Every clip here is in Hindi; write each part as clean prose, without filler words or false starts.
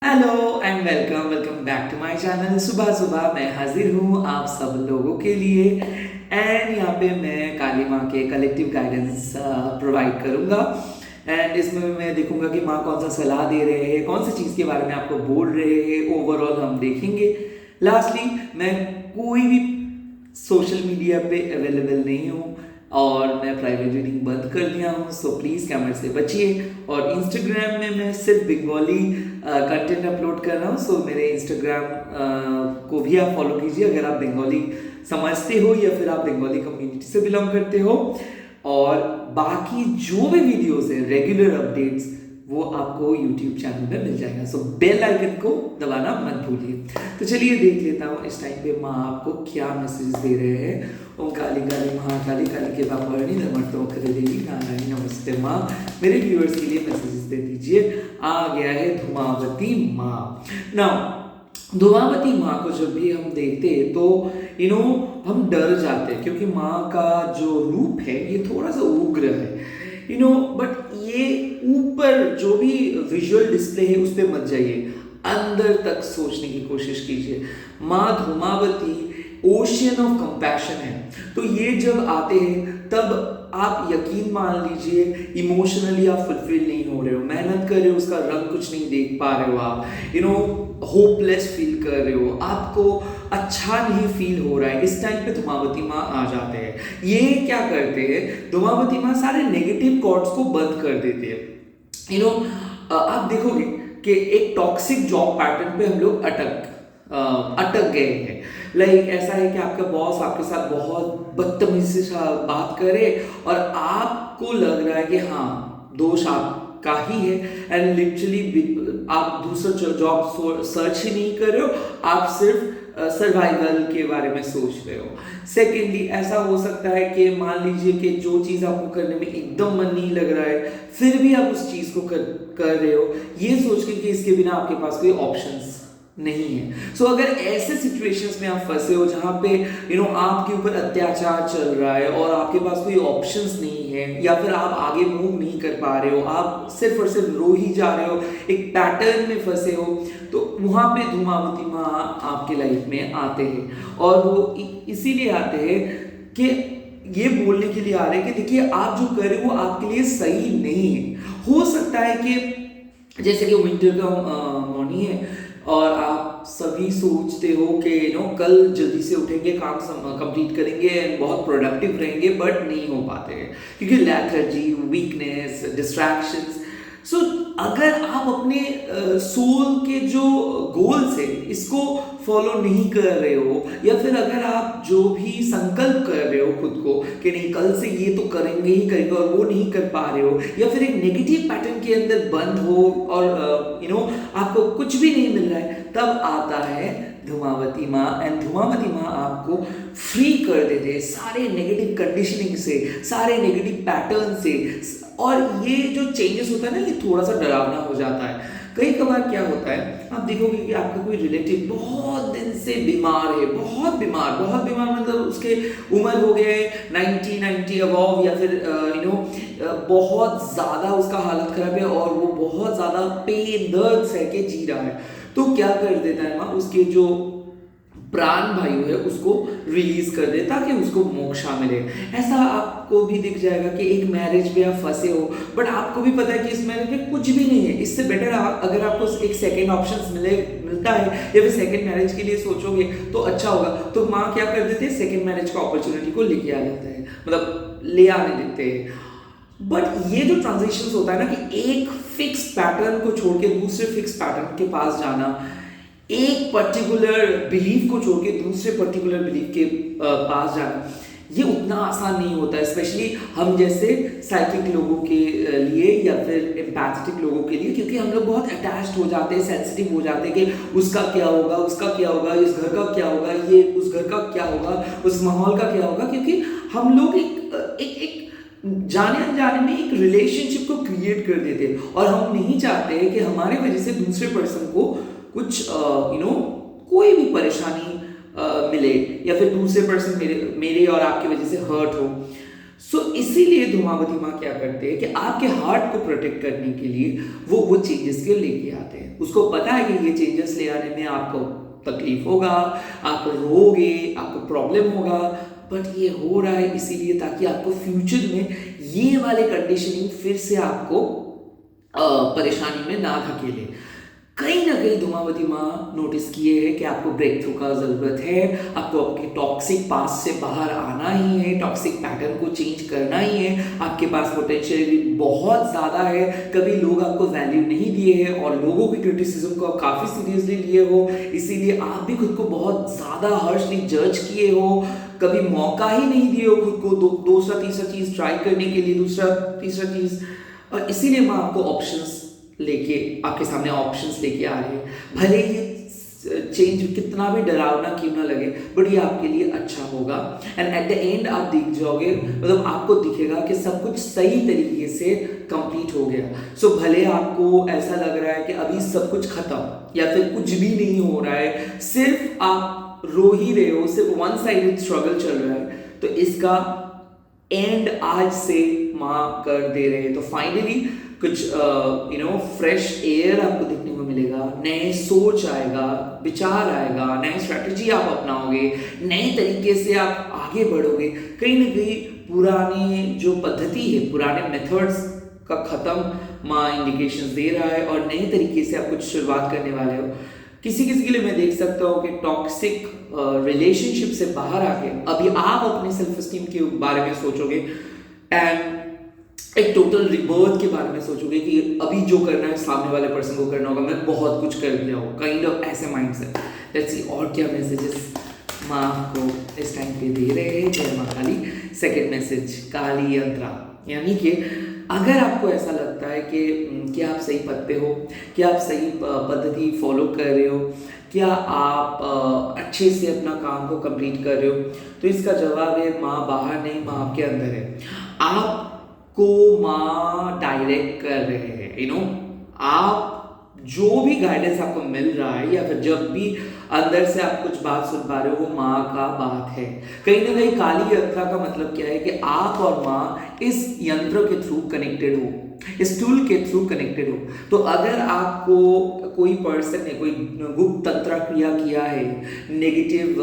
Hello and welcome welcome back to my channel. सुबह सुबह मैं हाजिर हूँ आप सब लोगों के लिए एंड यहाँ पे मैं काली माँ के कलेक्टिव गाइडेंस प्रोवाइड करूँगा। एंड इसमें मैं देखूंगा कि माँ कौन सा सलाह दे रहे हैं, कौन सी चीज़ के बारे में आपको बोल रहे हैं, ओवरऑल हम देखेंगे। लास्टली मैं कोई भी सोशल मीडिया पे अवेलेबल नहीं हूँ और मैं प्राइवेट रीडिंग बंद कर दिया हूँ, सो प्लीज़ कैमरे से बचिए। और इंस्टाग्राम में मैं सिर्फ बंगाली कंटेंट अपलोड कर रहा हूँ, सो मेरे इंस्टाग्राम को भी आप फॉलो कीजिए अगर आप बंगाली समझते हो या फिर आप बंगाली कम्युनिटी से बिलोंग करते हो। और बाकी जो भी वीडियोस है रेगुलर अपडेट्स वो आपको यूट्यूब चैनल पे मिल जाएगा, सो बेल आइकन को दबाना मत भूलिए। तो चलिए देख लेता हूँ इस टाइम पे माँ आपको क्या मैसेज दे रहे हैं। ओम काली काली महाकाली काली के बापारणी धर्मर्थों करे देवी नारायणी नमस्ते माँ। मेरे व्यूअर्स के लिए मैसेजेस दे दीजिए। आ गया है धूमावती माँ। नाउ धूमावती माँ को जब भी हम देखते हैं तो हम डर जाते हैं, क्योंकि माँ का जो रूप है ये थोड़ा सा उग्र है बट ये ऊपर जो भी विजुअल डिस्प्ले है उस पर मत जाइए, अंदर तक सोचने की कोशिश कीजिए। माँ धूमावती ओशियन ऑफ कंपैशन है, तो ये जब आते हैं तब आप यकीन मान लीजिए इमोशनली आप फुलफिल नहीं हो रहे हो, मेहनत कर रहे हो, उसका रंग कुछ नहीं देख पा रहे हो, आप होपलेस फील कर रहे हो, आपको अच्छा नहीं फील हो रहा है। इस टाइम पे धूमावती माँ आ जाते हैं। ये क्या करते हैं, धूमावती माँ सारे नेगेटिव कॉर्ड्स को बंद कर देते हैं। आप देखोगे कि एक टॉक्सिक जॉब पैटर्न पे हम लोग अटक गए हैं। लाइक ऐसा है कि आपका बॉस आपके साथ बहुत बदतमीजी से बात करे और आपको लग रहा है कि हाँ दोष आपका ही है, एंड लिटरली आप दूसरा जॉब सर्च ही नहीं कर रहे हो, आप सिर्फ सर्वाइवल के बारे में सोच रहे हो। सेकेंडली ऐसा हो सकता है कि मान लीजिए कि जो चीज़ आपको करने में एकदम मन नहीं लग रहा है फिर भी आप उस चीज़ को कर रहे हो, ये सोच के कि इसके बिना आपके पास कोई ऑप्शंस नहीं है। सो अगर ऐसे सिचुएशंस में आप फंसे हो जहां पे आपके ऊपर अत्याचार चल रहा है और आपके पास कोई ऑप्शंस नहीं है, या फिर आप आगे मूव नहीं कर पा रहे हो, आप सिर्फ और सिर्फ रो ही जा रहे हो, एक पैटर्न में फंसे हो, तो वहां पे धूमावती माँ आपके लाइफ में आते हैं। और वो इसीलिए आते हैं कि ये बोलने के लिए आ रहे हैं कि देखिए आप जो कर रहे हो वो आपके लिए सही नहीं है। हो सकता है कि जैसे कि विंटर का मॉर्निंग है और आप सभी सोचते हो कि कल जल्दी से उठेंगे, काम कंप्लीट करेंगे एंड बहुत प्रोडक्टिव रहेंगे, बट नहीं हो पाते हैं क्योंकि लेथर्जी, वीकनेस, डिस्ट्रैक्शंस। सो अगर आप अपने सोल के जो गोल्स है इसको फॉलो नहीं कर रहे हो, या फिर अगर आप जो भी संकल्प कर रहे हो खुद को कि नहीं कल से ये तो करेंगे ही करेंगे और वो नहीं कर पा रहे हो, या फिर एक नेगेटिव पैटर्न के अंदर बंद हो और आपको कुछ भी नहीं मिल रहा है, तब आता है धूमावती माँ। एंड धूमावती माँ आपको फ्री कर देते हैं सारे नेगेटिव कंडीशनिंग से, सारे नेगेटिव पैटर्न से। और ये जो चेंजेस होता है ना ये थोड़ा सा डरावना हो जाता है। कई कबार क्या होता है, आप देखोगे कि आपका कोई रिलेटिव बहुत दिन से बीमार है, बहुत बीमार मतलब उसके उम्र हो गए 90 अबव, या फिर बहुत ज़्यादा उसका हालत खराब है और वो बहुत ज़्यादा पेन दर्द सह के जी रहा है। तो क्या कर देता है माँ, उसके जो प्राण वायु है उसको रिलीज कर दे ताकि उसको मोक्षा मिले। ऐसा आपको भी दिख जाएगा कि एक मैरिज में आप फंसे हो बट आपको भी पता है कि इस मैरिज में कुछ भी नहीं है, इससे बेटर अगर आपको एक सेकेंड ऑप्शन मिलता है या फिर सेकेंड मैरिज के लिए सोचोगे तो अच्छा होगा। तो माँ क्या कर देते हैं, सेकेंड मैरिज का अपॉर्चुनिटी को लेके आ जाता है, मतलब ले आने देते हैं। बट ये जो ट्रांजिशन होता है ना कि एक फिक्स पैटर्न को छोड़ के दूसरे फिक्स पैटर्न के पास जाना, एक पर्टिकुलर बिलीफ को छोड़ के दूसरे पर्टिकुलर बिलीफ के पास जाना, ये उतना आसान नहीं होता है, स्पेशली हम जैसे साइकिक लोगों के लिए या फिर एम्पैथेटिक लोगों के लिए, क्योंकि हम लोग बहुत अटैच्ड हो जाते हैं, सेंसिटिव हो जाते हैं कि उसका क्या होगा, उसका क्या होगा, इस घर का क्या होगा, ये उस घर का क्या होगा, उस माहौल का क्या होगा, क्योंकि हम लोग एक जाने अनजाने में एक रिलेशनशिप को क्रिएट कर देते हैं और हम नहीं चाहते हैं कि हमारे वजह से दूसरे पर्सन को कुछ कोई भी परेशानी मिले, या फिर दूसरे पर्सन मेरे और आपकी वजह से हर्ट हो। सो इसीलिए धूमावती माँ क्या करते हैं कि आपके हार्ट को प्रोटेक्ट करने के लिए वो चेंजेस के लेके आते हैं। उसको पता है कि ये चेंजेस ले आने में आपको तकलीफ होगा, आप रोगे, आपको प्रॉब्लम होगा, बट ये हो रहा है इसीलिए ताकि आपको फ्यूचर में ये वाले कंडीशनिंग फिर से आपको परेशानी में ना धकेले। कहीं ना कहीं धूमावती माँ नोटिस किए है कि आपको ब्रेक थ्रू का ज़रूरत है, आपको आपके टॉक्सिक पास्ट से बाहर आना ही है, टॉक्सिक पैटर्न को चेंज करना ही है। आपके पास पोटेंशियल भी बहुत ज़्यादा है, कभी लोग आपको वैल्यू नहीं दिए हैं और लोगों की क्रिटिसिज्म को आप काफ़ी सीरियसली लिए हो, इसीलिए आप भी खुद को बहुत ज़्यादा हर्शली जज किए हो, कभी मौका ही नहीं दिए हो खुद को दूसरा तीसरा चीज़ ट्राई करने के लिए, दूसरा तीसरा चीज़, और इसीलिए मैं आपको ऑप्शंस लेके आपके सामने ऑप्शंस लेके आ रहे हैं। भले ये चेंज कितना भी डरावना क्यों ना लगे, बट ये आपके लिए अच्छा होगा एंड एट द एंड आप दिख जाओगे, मतलब आपको दिखेगा कि सब कुछ सही तरीके से कंप्लीट हो गया। सो भले आपको ऐसा लग रहा है कि अभी सब कुछ खत्म या फिर कुछ भी नहीं हो रहा है, सिर्फ आप रो ही रहे हो, सिर्फ वन साइडेड स्ट्रगल चल रहा है, तो इसका एंड आज से माँ कर दे रहे हैं। तो फाइनली कुछ फ्रेश एयर आपको देखने को मिलेगा, नए सोच आएगा, विचार आएगा, नए स्ट्रैटेजी आप अपनाओगे, नए तरीके से आप आगे बढ़ोगे। कहीं ना कहीं पुरानी जो पद्धति है, पुराने मेथड्स का खत्म माँ इंडिकेशंस दे रहा है और नए तरीके से आप कुछ शुरुआत करने वाले हो। किसी किसी के लिए मैं देख सकता हूँ कि टॉक्सिक रिलेशनशिप से बाहर आके अभी आप अपने सेल्फ एस्टीम के बारे में सोचोगे एंड एक टोटल रिबर्थ के बारे में सोचोगे कि अभी जो करना है सामने वाले पर्सन को करना होगा, मैं बहुत कुछ कर दिया हूँ, काइंड ऑफ ऐसे माइंडसेट। लेट्स सी और क्या मैसेजेस माँ आपको इस टाइम पे दे रहे हैं। जय माँ काली। सेकंड मैसेज, काली यंत्रा, यानी कि अगर आपको ऐसा लगता है कि आप सही पद पे हो, क्या आप सही पद्धति फॉलो कर रहे हो, क्या आप अच्छे से अपना काम को कंप्लीट कर रहे हो, तो इसका जवाब है माँ बाहर नहीं, माँ आपके अंदर है। आपको माँ डायरेक्ट कर रहे हैं। आप जो भी गाइडेंस आपको मिल रहा है या फिर जब भी अंदर से आप कुछ बात सुन पा रहे हो, वो माँ का बात है। कहीं ना कहीं काली यंत्र का मतलब क्या है कि आप और माँ इस यंत्र के थ्रू कनेक्टेड हो, इस टूल के थ्रू कनेक्टेड हो। तो अगर आपको कोई पर्सन ने कोई गुप्त तंत्र क्रिया किया है, नेगेटिव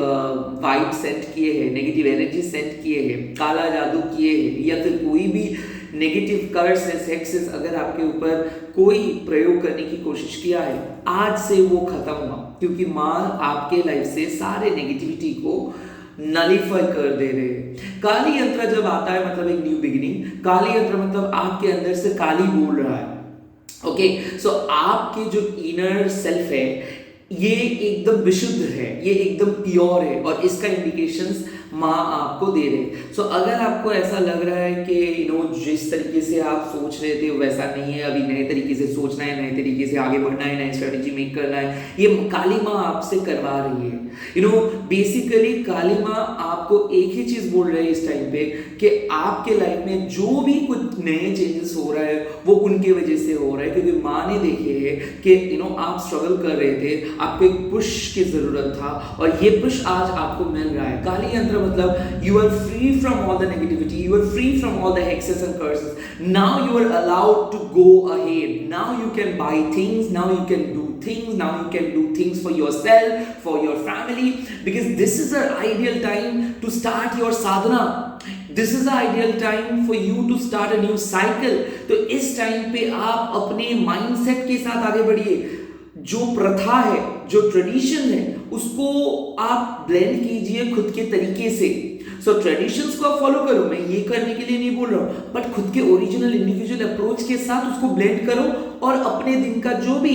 वाइब सेंड किए हैं, नेगेटिव एनर्जी सेंड किए हैं, काला जादू किए हैं, या फिर कोई भी नेगेटिव कर्सेस हेक्सेस अगर आपके ऊपर कोई प्रयोग करने की कोशिश किया है, आज से वो खत्म हुआ, क्योंकि माँ आपके लाइफ से सारे नेगेटिविटी को नलीफाई कर दे रहे हैं। काली यंत्र जब आता है मतलब एक न्यू बिगिनिंग, काली यंत्र मतलब आपके अंदर से काली बोल रहा है। ओके, सो आपके जो इनर सेल्फ है ये एकदम विशुद्ध है, ये एकदम प्योर है, और इसका इंडिकेशंस माँ आपको दे रहे। सो अगर आपको ऐसा लग रहा है कि जिस तरीके से आप सोच रहे थे वैसा नहीं है, अभी नए तरीके से सोचना है, नए तरीके से आगे बढ़ना है, नई स्ट्रेटेजी मेक करना है, ये काली माँ आपसे करवा रही है। बेसिकली काली माँ आपको एक ही चीज बोल रही है इस टाइम पे कि आपके लाइफ में जो भी कुछ नए चेंजेस हो रहा है वो उनके वजह से हो रहा है, क्योंकि माँ ने देखे है कि आप स्ट्रगल कर रहे थे, आपको एक पुश की जरूरत था, और ये पुश आज आपको मिल रहा है। काली यंत्र मतलब you are free from all the negativity, you are free from all the hexes and curses. Now you are allowed to go ahead. Now you can buy things, now you can do things, now you can do things for yourself, for your family, because this is the ideal time to start your sadhana. This is the ideal time for you to start a new cycle. तो इस टाइम पे आप अपने माइंडसेट के साथ आगे बढ़िए। जो प्रथा है, जो ट्रेडिशन है, उसको आप ब्लेंड कीजिए खुद के तरीके से। सो ट्रेडिशंस को आप फॉलो करो, मैं ये करने के लिए नहीं बोल रहा हूँ, बट खुद के ओरिजिनल इंडिविजुअल अप्रोच के साथ उसको ब्लेंड करो और अपने दिन का जो भी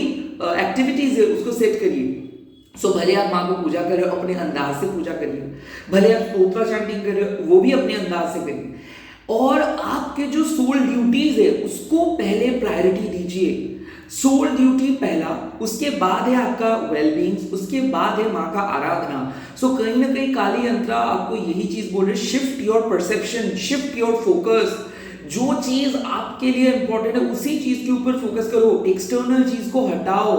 एक्टिविटीज है उसको सेट करिए। सो भले आप माँ को पूजा कर रहे हो, अपने अंदाज से पूजा करिए, भले आप स्तोत्र चैंटिंग कर रहे हो, वो भी अपने अंदाज से करिए, और आपके जो सोल ड्यूटीज है उसको पहले प्रायोरिटी दीजिए। सोल ड्यूटी पहला, उसके बाद है आपका वेलबींग, उसके बाद है माँ का आराधना। सो कहीं ना कहीं काली यंत्र आपको यही चीज बोल रहे, shift your perception, shift your focus, जो चीज आपके लिए इंपॉर्टेंट है उसी चीज के ऊपर फोकस करो, एक्सटर्नल चीज को हटाओ,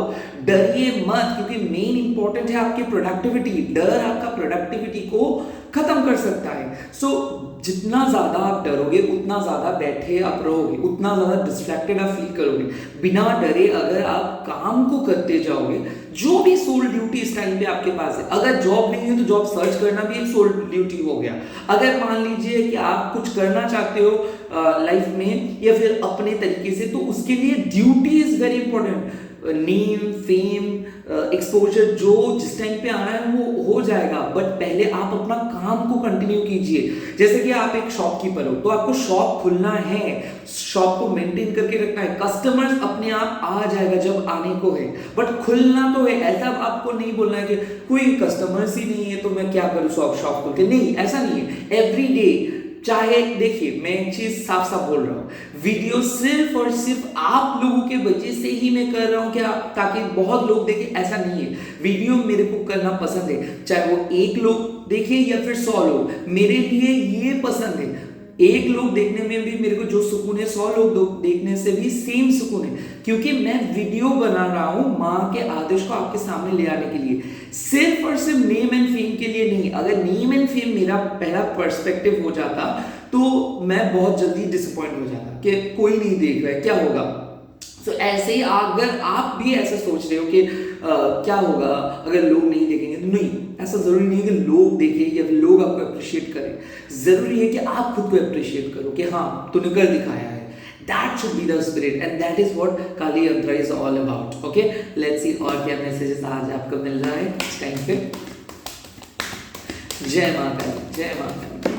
डरिए मत, क्योंकि मेन इंपॉर्टेंट है आपकी प्रोडक्टिविटी। डर आपका प्रोडक्टिविटी को खत्म कर सकता है। सो जितना ज्यादा आप डरोगे उतना ज्यादा बैठे आप रहोगे, उतना ज्यादा डिस्ट्रैक्टेड आप फील करोगे। बिना डरे अगर आप काम को करते जाओगे, जो भी सोल ड्यूटी इस टाइम पे आपके पास है, अगर जॉब नहीं है तो जॉब सर्च करना भी एक सोल ड्यूटी हो गया। अगर मान लीजिए कि आप कुछ करना चाहते हो लाइफ में या फिर अपने तरीके से, तो उसके लिए duty is very important. Name, fame, exposure जो जिस टाइम पे आना है वो हो जाएगा, बट पहले आप अपना काम को कंटिन्यू कीजिए। जैसे कि आप एक शॉपकीपर हो तो आपको शॉप खुलना है, शॉप को मेंटेन करके रखना है, कस्टमर्स अपने आप आ जाएगा जब आने को है, बट खुलना तो है। ऐसा आपको नहीं बोलना है कि कोई कस्टमर्स ही नहीं है तो मैं क्या करूं शॉप खोल के, नहीं, ऐसा नहीं है। एवरी डे, चाहे देखिए मैं एक चीज साफ साफ बोल रहा हूं, वीडियो सिर्फ और सिर्फ आप लोगों के वजह से ही मैं कर रहा हूं क्या, ताकि बहुत लोग देखें, ऐसा नहीं है। वीडियो मेरे को करना पसंद है, चाहे वो एक लोग देखे या फिर 100 लोग, मेरे लिए ये पसंद है। एक लोग देखने में भी मेरे को जो सुकून है 100 लोग देखने से भी सेम सुकून है, क्योंकि मैं वीडियो बना रहा हूं माँ के आदेश को आपके सामने ले आने के लिए, सिर्फ और सिर्फ नेम एंड फेम के लिए नहीं। अगर नेम एंड फेम मेरा पहला पर्सपेक्टिव हो जाता तो मैं बहुत जल्दी डिसअपॉइंट हो जाता कि कोई नहीं देख रहा है, क्या होगा। तो ऐसे ही अगर आप भी ऐसा सोच रहे हो कि क्या होगा अगर लोग नहीं देखेंगे, तो नहीं, ऐसा जरूरी नहीं है कि लोग देखें या फिर लोग आपको अप्रिशिएट करें। जरूरी है कि आप खुद को अप्रिशिएट करो कि हाँ तूने कर दिखाया है। That should be the spirit and that is what Kali Yantra is all about. Okay, let's see और क्या मैसेजेस आज आपको मिल रहा है इस टाइम पे। जय माता दी, जय माता दी।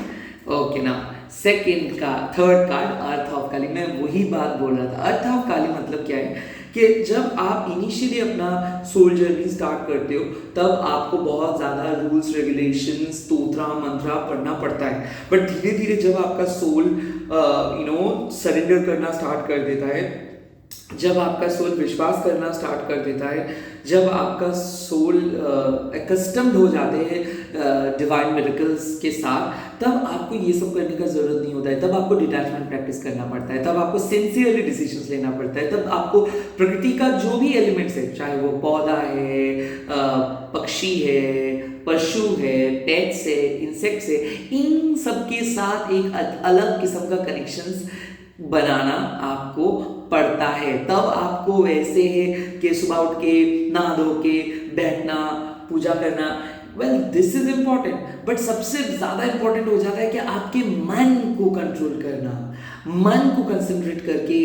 ओके ना, सेकंड का थर्ड कार्ड अर्थ ऑफ काली। मैं वही बात बोल रहा था, अर्थ ऑफ काली मतलब क्या है कि जब आप इनिशियली अपना सोल जर्नी स्टार्ट करते हो तब आपको बहुत ज़्यादा रूल्स रेगुलेशंस स्तोत्र मंत्र पढ़ना पड़ता है, बट धीरे धीरे जब आपका सोल सरेंडर करना स्टार्ट कर देता है, जब आपका सोल विश्वास करना स्टार्ट कर देता है, जब आपका सोल एकस्टम्ड हो जाते हैं डिवाइन मिरेकल्स के साथ, तब आपको ये सब करने का जरूरत नहीं होता है। तब आपको डिटैचमेंट प्रैक्टिस करना पड़ता है, तब आपको सिंसियरली डिसीजंस लेना पड़ता है, तब आपको प्रकृति का जो भी एलिमेंट्स है, चाहे वो पौधा है, पक्षी है, पशु है, पेट्स है, इंसेक्ट्स है, इन सब के साथ एक अलग किस्म का कनेक्शंस बनाना आपको पड़ता है। तब आपको वैसे है कि सुबह उठ के नहा धो के बैठना, पूजा करना, well this is important, but सबसे ज्यादा इंपॉर्टेंट हो जाता है कि आपके मन को कंट्रोल करना, मन को कंसंट्रेट करके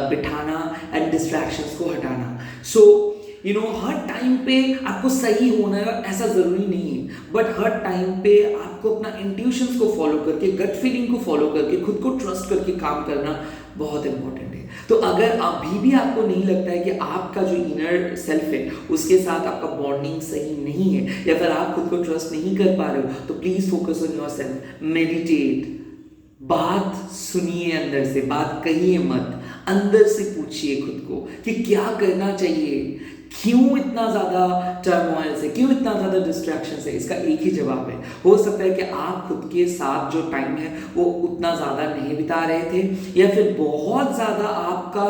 बिठाना एंड डिस्ट्रैक्शंस को हटाना। सो हर टाइम पे आपको सही होना है ऐसा जरूरी नहीं है, बट हर टाइम पे आपको अपना इंट्यूशंस को फॉलो करके, गट फीलिंग को फॉलो करके, खुद को ट्रस्ट करके काम करना बहुत इंपॉर्टेंट है। तो अगर अभी भी आपको नहीं लगता है कि आपका जो इनर सेल्फ है उसके साथ आपका बॉन्डिंग सही नहीं है, या फिर आप खुद को ट्रस्ट नहीं कर पा रहे हो, तो please focus on yourself, meditate, बात सुनिए, अंदर से बात कहिए मत, अंदर से पूछिए खुद को कि क्या करना चाहिए, क्यों इतना ज्यादा टर्मोइल से, क्यों इतना ज्यादा डिस्ट्रैक्शन से। इसका एक ही जवाब है, हो सकता है कि आप खुद के साथ जो टाइम है वो उतना ज्यादा नहीं बिता रहे थे, या फिर बहुत ज्यादा आपका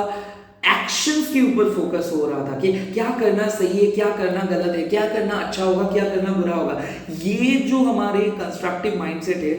एक्शंस के ऊपर फोकस हो रहा था कि क्या करना सही है, क्या करना गलत है, क्या करना अच्छा होगा, क्या करना बुरा होगा। ये जो हमारे कंस्ट्रक्टिव माइंडसेट है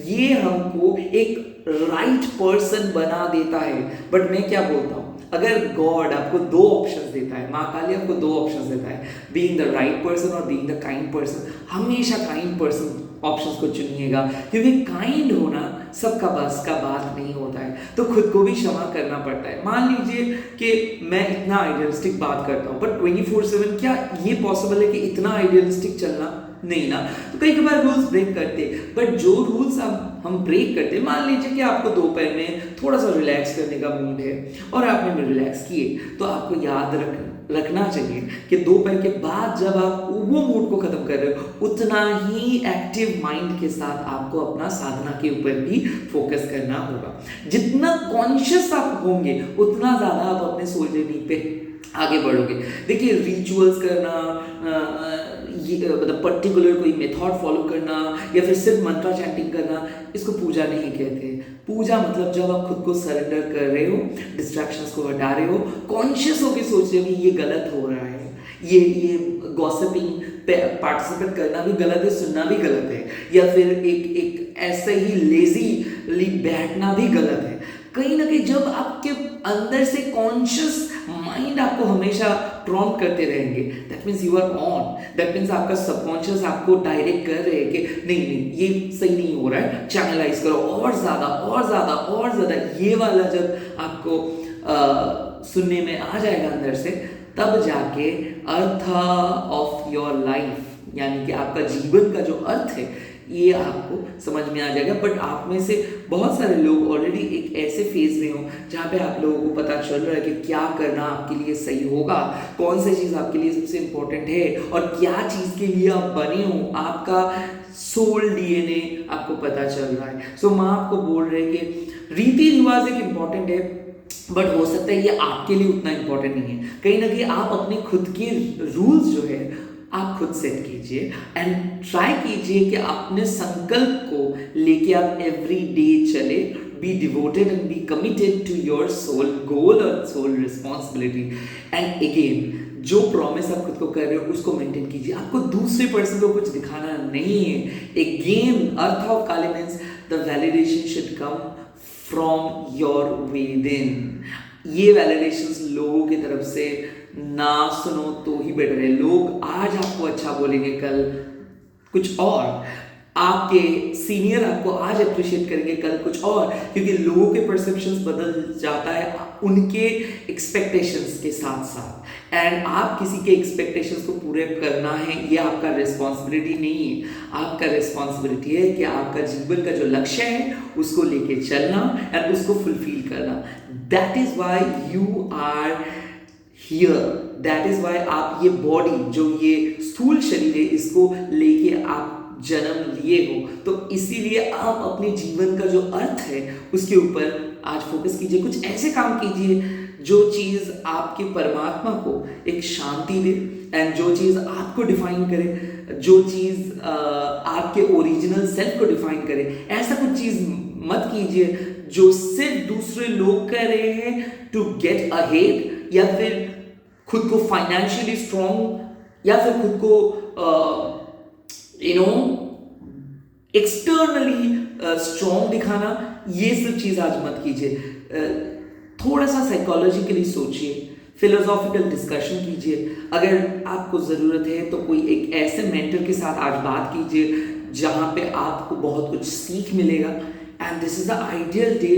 ये हमको एक राइट पर्सन बना देता है। बट मैं क्या बोलता हूँ, अगर गॉड आपको दो ऑप्शंस देता है, माँ काली आपको दो ऑप्शंस देता है, बीइंग द राइट पर्सन और बीइंग द काइंड पर्सन, हमेशा काइंड पर्सन ऑप्शंस को चुनिएगा, क्योंकि काइंड होना सबका बस का बात नहीं होता है, तो खुद को भी क्षमा करना पड़ता है। मान लीजिए कि मैं इतना आइडियलिस्टिक बात करता हूँ, बट 24/7 क्या ये पॉसिबल है कि इतना आइडियलिस्टिक चलना? नहीं ना। तो कई बार रूल्स ब्रेक करते, बट जो रूल्स हम ब्रेक करते, मान लीजिए कि आपको दोपहर में थोड़ा सा रिलैक्स करने का मूड है और आपने रिलैक्स किए, तो आपको याद रखना चाहिए कि दोपहर के बाद जब आप वो मूड को खत्म कर रहे हो, उतना ही एक्टिव माइंड के साथ आपको अपना साधना के ऊपर भी फोकस करना होगा। जितना कॉन्शियस आप होंगे उतना ज्यादा आप अपने सोल जर्नी पे आगे बढ़ोगे। देखिए, रिचुअल्स करना, मतलब पर्टिकुलर कोई मेथड फॉलो करना या फिर सिर्फ मंत्रा चैंटिंग करना, इसको पूजा नहीं कहते। पूजा मतलब जब आप खुद को सरेंडर कर रहे हो, डिस्ट्रैक्शंस को हटा रहे हो, कॉन्शियस होकर सोच रहे हो कि ये गलत हो रहा है, ये गॉसिपिंग पे पार्टिसिपेट करना भी गलत है, सुनना भी गलत है, या फिर एक ऐसे ही लेजीली बैठना भी गलत है। कहीं ना कहीं जब आपके अंदर से कॉन्शियस माइंड आपको हमेशा प्रॉम्प्ट करते रहेंगे, that means you are on, that means आपका सबकॉन्शियस आपको डायरेक्ट कर रहे हैं कि नहीं नहीं ये सही नहीं हो रहा है, चैनलाइज करो और ज़्यादा और ज़्यादा और ज़्यादा। ये वाला जब आपको सुनने में आ जाएगा अंदर से, तब जाके अर्थ ऑफ योर लाइफ यानी कि आपका जीवन का जो अर्थ है ये आपको समझ में आ जाएगा। बट आप में से बहुत सारे लोग ऑलरेडी एक ऐसे फेज में हो जहाँ पे आप लोगों को पता चल रहा है कि क्या करना आपके लिए सही होगा, कौन सी चीज़ आपके लिए सबसे इम्पोर्टेंट है और क्या चीज़ के लिए आप बने हो, आपका सोल डीएनए आपको पता चल रहा है। सो माँ आपको बोल रहे हैं कि रीति रिवाज एक इम्पॉर्टेंट है, बट हो सकता है ये आपके लिए उतना इम्पोर्टेंट नहीं है। कहीं ना कहीं आप अपने खुद के रूल्स जो है आप खुद सेट कीजिए एंड ट्राई कीजिए कि अपने संकल्प को लेके आप एवरी डे चले, be devoted and be committed to your sole goal और सोल रिस्पॉन्सिबिलिटी। एंड अगेन जो प्रॉमिस आप खुद को कर रहे हो उसको मेंटेन कीजिए। आपको दूसरे पर्सन को कुछ दिखाना नहीं है। Again earth of Kali means the validation should come from your with in. ये वैलिडेशंस लोगों की तरफ से ना सुनो तो ही बेटर है। लोग आज आपको अच्छा बोलेंगे, कल कुछ और। आपके सीनियर आपको आज अप्रिशिएट करेंगे, कल कुछ और, क्योंकि लोगों के परसेप्शंस बदल जाता है उनके एक्सपेक्टेशंस के साथ साथ। एंड आप किसी के एक्सपेक्टेशंस को पूरे करना है ये आपका रिस्पॉन्सिबिलिटी नहीं है। आपका रिस्पॉन्सिबिलिटी है कि आपका जीवन का जो लक्ष्य है उसको लेके चलना एंड उसको फुलफिल करना। That is why you are here, that is why आप ये बॉडी जो ये स्थूल शरीर है इसको लेके आप जन्म लिए हो। तो इसीलिए आप अपने जीवन का जो अर्थ है उसके ऊपर आज फोकस कीजिए। कुछ ऐसे काम कीजिए जो चीज़ आपके परमात्मा को एक शांति दे एंड जो चीज़ आपको डिफाइन करे, जो चीज़ आपके ओरिजिनल सेल्फ को डिफाइन करे। ऐसा कुछ चीज़ मत कीजिए जो सिर्फ दूसरे लोग कर रहे हैं टू गेट अहेड, या फिर खुद को फाइनेंशियली स्ट्रॉन्ग, या फिर खुद को एक्सटर्नली स्ट्रॉन्ग दिखाना। ये सब चीज़ आज मत कीजिए। थोड़ा सा साइकोलॉजिकली सोचिए, फिलोसॉफिकल डिस्कशन कीजिए। अगर आपको ज़रूरत है तो कोई एक ऐसे मेंटर के साथ आज बात कीजिए जहाँ पे आपको बहुत कुछ सीख मिलेगा। And this is the ideal day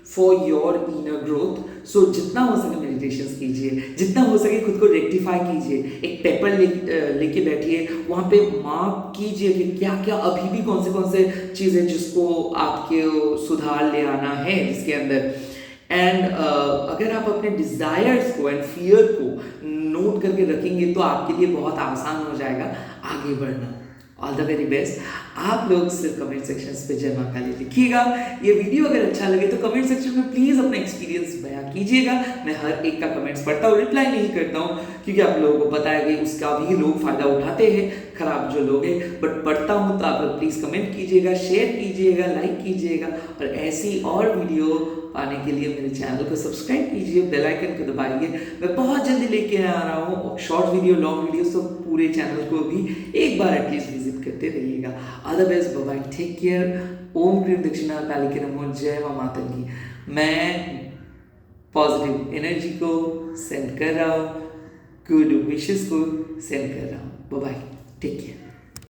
for your inner growth. So जितना हो सके मेडिटेशन कीजिए, जितना हो सके खुद को रेक्टिफाई कीजिए। एक पेपर लेके बैठिए, वहाँ पे मार्क कीजिए कि क्या क्या अभी भी कौन से चीज़ें जिसको आपके सुधार ले आना है जिसके अंदर। एंड अगर आप अपने डिज़ायर्स को एंड फियर को नोट करके रखेंगे तो आपके लिए बहुत आसान हो जाएगा आगे बढ़ना। All the very best. आप लोग सिर्फ कमेंट सेक्शन पे जय मां काली लिखिएगा। ये वीडियो अगर अच्छा लगे तो कमेंट सेक्शन में प्लीज़ अपना एक्सपीरियंस बयां कीजिएगा। मैं हर एक का कमेंट्स पढ़ता हूँ, रिप्लाई नहीं करता हूँ क्योंकि आप लोगों को पता है कि उसका भी लोग फ़ायदा उठाते हैं, खराब जो लोग हैं। बट पढ़ता हूँ तो आप लोग प्लीज़ कमेंट कीजिएगा, शेयर कीजिएगा, लाइक कीजिएगा। और ऐसी और वीडियो पाने के लिए मेरे चैनल को सब्सक्राइब कीजिए, बेल आइकन को दबाइए। मैं बहुत जल्दी लेके आ रहा हूँ शॉर्ट वीडियो, लॉन्ग वीडियो, तो पूरे चैनल को भी एक बार एटलीस्ट विजिट करते रहिएगा। All the best, bye bye, take care. ओम क्रीम दक्षिणा काली के नमो, जय मां माता की। मैं पॉजिटिव एनर्जी को सेंड कर रहा हूँ, गुड विशेस को सेंड कर रहा हूँ। Bye bye, take care.